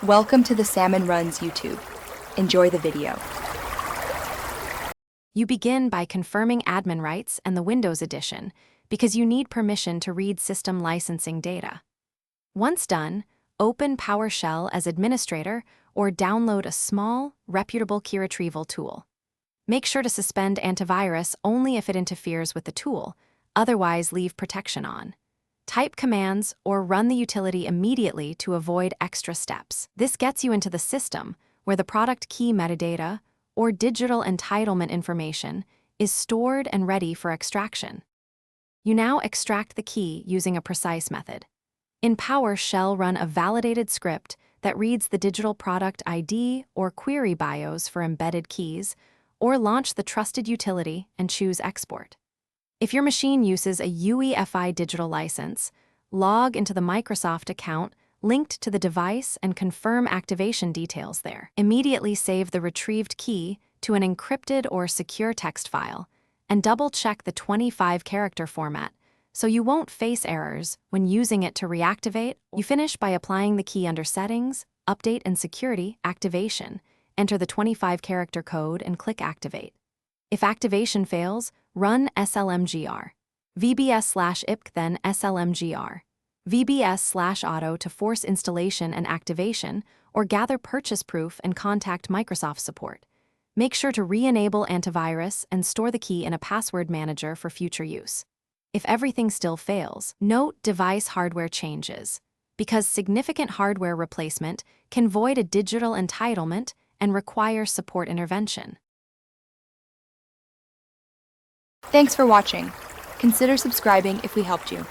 Welcome to the Salmon Runs YouTube. Enjoy the video. You begin by confirming admin rights and the Windows edition because you need permission to read system licensing data. Once done, open PowerShell as administrator or download a small, reputable key retrieval tool. Make sure to suspend antivirus only if it interferes with the tool, otherwise leave protection on. Type commands or run the utility immediately to avoid extra steps. This gets you into the system where the product key metadata or digital entitlement information is stored and ready for extraction. You now extract the key using a precise method. In PowerShell, run a validated script that reads the digital product ID or query BIOS for embedded keys, or launch the trusted utility and choose Export. If your machine uses a UEFI digital license, log into the Microsoft account linked to the device and confirm activation details there. Immediately save the retrieved key to an encrypted or secure text file, and double-check the 25-character format so you won't face errors when using it to reactivate. You finish by applying the key under Settings, Update and Security, Activation. Enter the 25-character code and click Activate. If activation fails, run slmgr. vbs/ipc then slmgr. vbs/auto to force installation and activation, or gather purchase proof and contact Microsoft support. Make sure to re-enable antivirus and store the key in a password manager for future use. If everything still fails, note device hardware changes, because significant hardware replacement can void a digital entitlement and require support intervention. Thanks for watching. Consider subscribing if we helped you.